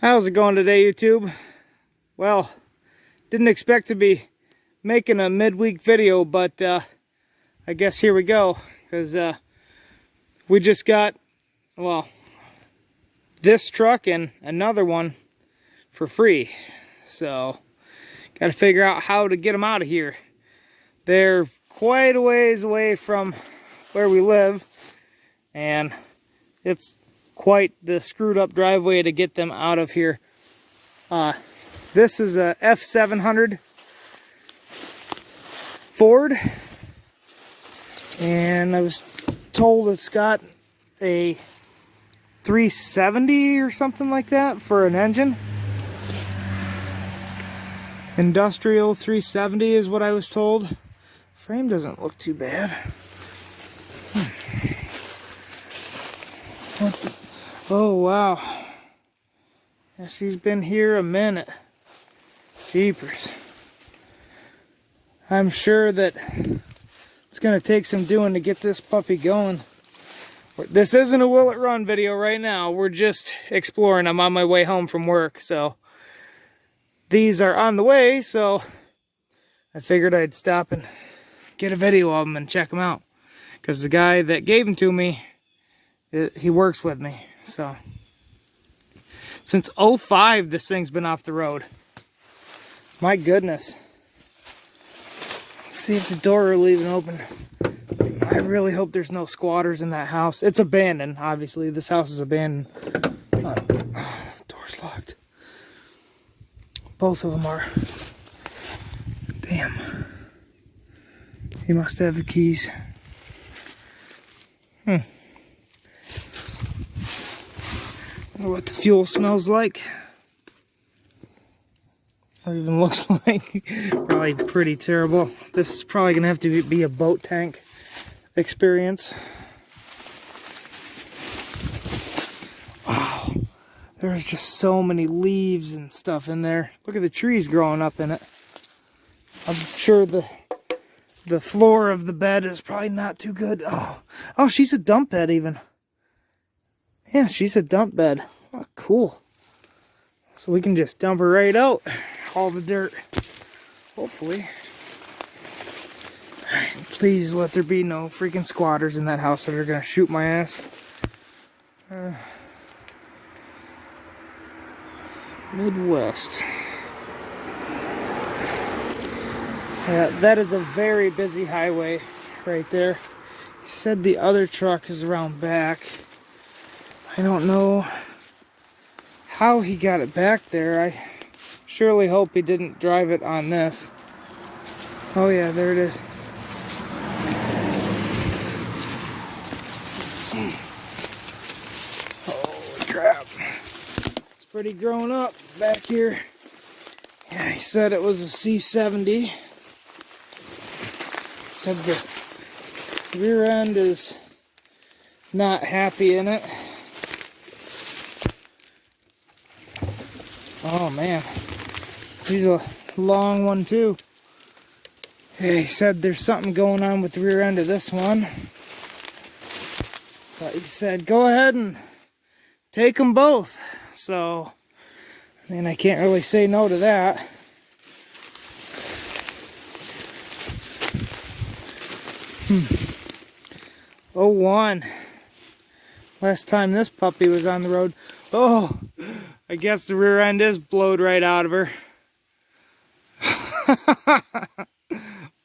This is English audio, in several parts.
How's it going today, YouTube? Well, didn't expect to be making a midweek video, but I guess here we go, because we just got, well, this truck and another one for free. So, got to figure out how to get them out of here. They're quite a ways away from where we live, and it's quite the screwed up driveway to get them out of here. This is a F700 Ford, and I was told it's got a 370 or something like that for an engine. Industrial 370 is what I was told. Frame doesn't look too bad. What the? Oh wow. Yeah, she's been here a minute. Jeepers. I'm sure that it's going to take some doing to get this puppy going. This isn't a Will It Run video right now. We're just exploring. I'm on my way home from work, so these are on the way, so I figured I'd stop and get a video of them and check them out. Because the guy that gave them to me, he works with me. So since 05 this thing's been off the road. My goodness. Let's see if the door will leave it open. I really hope there's no squatters in that house. It's abandoned, obviously. This house is abandoned. Door's locked. Both of them are. Damn. He must have the keys. Wonder what the fuel smells like. Or even looks like. Probably pretty terrible. This is probably gonna have to be a boat tank experience. Wow. There's just so many leaves and stuff in there. Look at the trees growing up in it. I'm sure the floor of the bed is probably not too good. Oh, she's a dump bed even. Yeah, she's a dump bed. Oh, cool. So we can just dump her right out. All the dirt. Hopefully. Please let there be no freaking squatters in that house that are going to shoot my ass. Midwest. Yeah, that is a very busy highway right there. He said the other truck is around back. I don't know how he got it back there. I surely hope he didn't drive it on this. Oh yeah, there it is. Holy crap. It's pretty grown up back here. Yeah, he said it was a C70. Said the rear end is not happy in it. Oh man, he's a long one too. Yeah, he said there's something going on with the rear end of this one. But he said go ahead and take them both. So, I mean, I can't really say no to that. Oh, 01. Last time this puppy was on the road. Oh, I guess the rear end is blowed right out of her.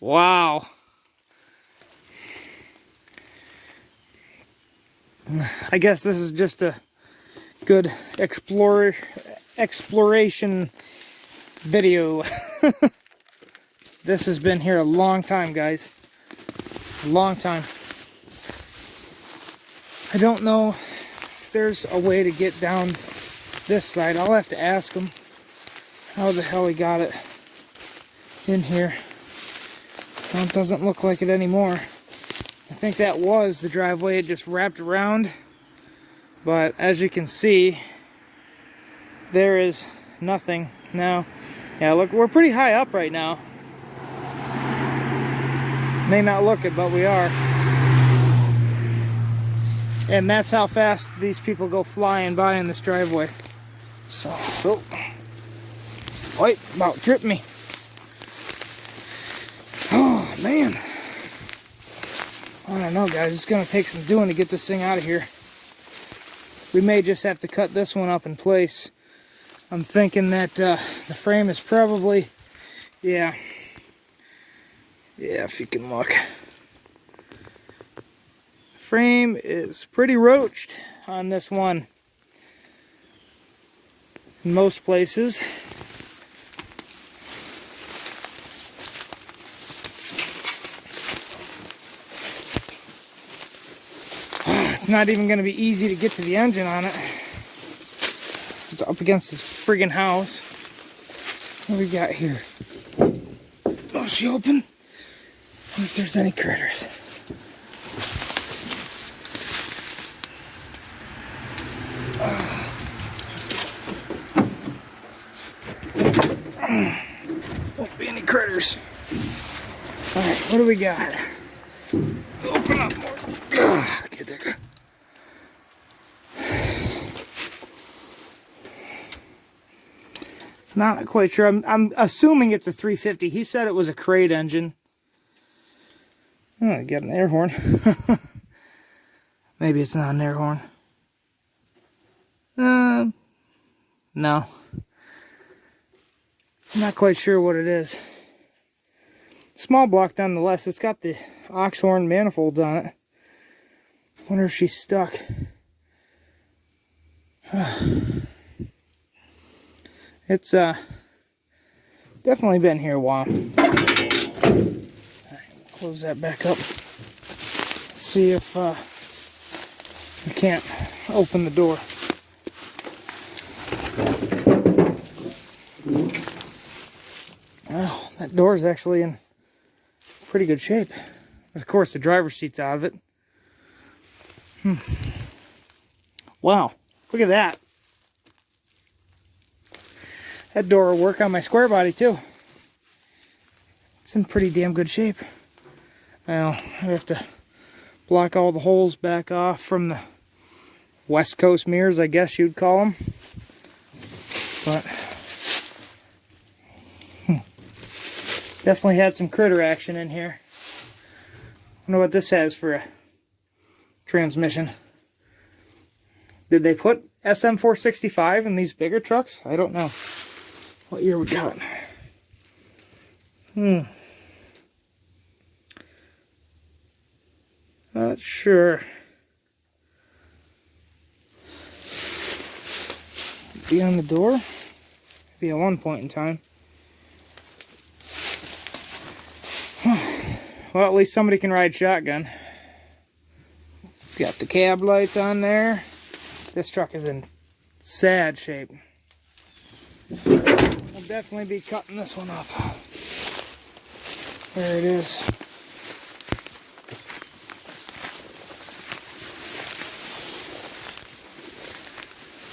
Wow. I guess this is just a good exploration video. This has been here a long time, guys. A long time. I don't know if there's a way to get down this side. I'll have to ask him how the hell he got it in here. Well, it doesn't look like it anymore. I think that was the driveway. It just wrapped around. But as you can see, there is nothing now. Yeah, look, we're pretty high up right now. May not look it, but we are. And that's how fast these people go flying by in this driveway. So, oh, this light about tripped me. Oh, man. I don't know, guys. It's going to take some doing to get this thing out of here. We may just have to cut this one up in place. I'm thinking that the frame is probably, yeah, if you can look. The frame is pretty roached on this one. In most places. It's not even going to be easy to get to the engine on it. It's up against this friggin' house. What do we got here? Oh, is she open? I wonder if there's any critters. Won't be any critters. Alright, what do we got? Open up more. Get that guy. Not quite sure. I'm assuming it's a 350. He said it was a crate engine. Oh, I got an air horn. Maybe it's not an air horn. No. I'm not quite sure what it is. Small block nonetheless. It's got the ox horn manifolds on it. Wonder if she's stuck. It's definitely been here a while. Alright, we'll close that back up. Let's see if we can't open the door. Well, that door is actually in pretty good shape. Of course, the driver's seat's out of it. Wow, look at that. That door will work on my square body too. It's in pretty damn good shape. Well, I'd have to block all the holes back off from the West Coast mirrors, I guess you'd call them. But definitely had some critter action in here. Wonder what this has for a transmission. Did they put SM465 in these bigger trucks? I don't know. What year we got? Not sure. Be on the door? Maybe at one point in time. Well, at least somebody can ride shotgun. It's got the cab lights on there. This truck is in sad shape. I'll definitely be cutting this one up. There it is.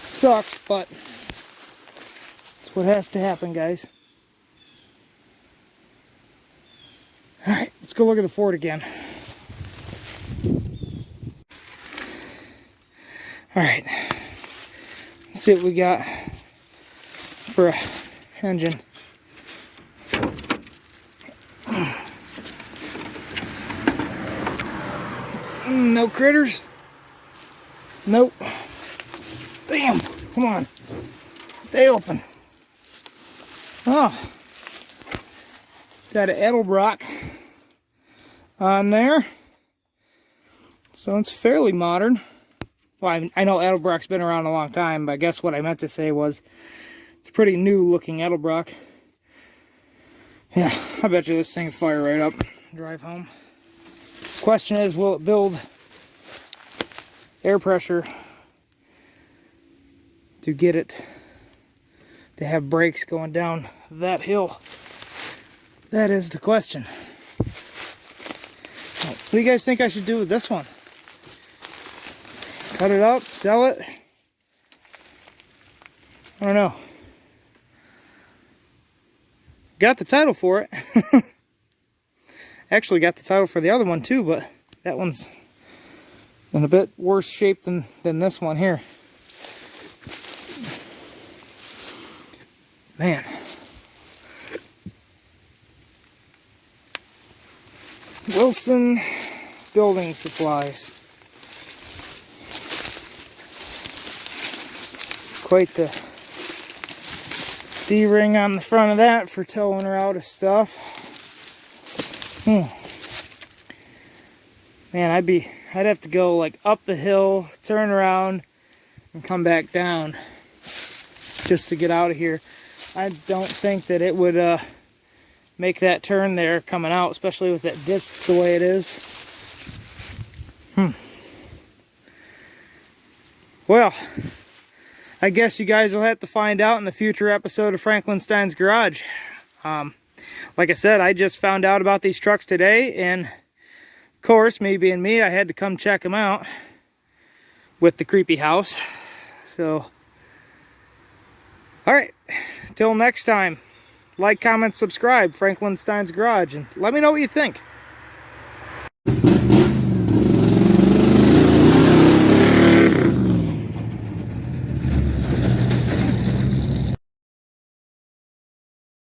Sucks, but it's what has to happen, guys. Alright, let's go look at the Ford again. Alright, let's see what we got for a engine. No critters? Nope. Damn, come on. Stay open. Oh. Got an Edelbrock on there. So it's fairly modern. Well, I know Edelbrock's been around a long time, but I guess what I meant to say was it's a pretty new looking Edelbrock. Yeah, I bet you this thing will fire right up. Drive home. Question is, will it build air pressure to get it to have brakes going down that hill? That is the question. What do you guys think I should do with this one? Cut it up, sell it? I don't know. Got the title for it. Actually got the title for the other one too, but that one's in a bit worse shape than this one here. Man. Wilson Building Supplies. Quite the D-ring on the front of that for towing her out of stuff. Man, I'd have to go like up the hill, turn around, and come back down just to get out of here. I don't think that it would make that turn there coming out, especially with that ditch the way it is. Well, I guess you guys will have to find out in the future episode of Franklin Stein's Garage. Like I said, I just found out about these trucks today, and of course, me being me, I had to come check them out with the creepy house. So, alright, till next time, like, comment, subscribe, Franklin Stein's Garage, and let me know what you think.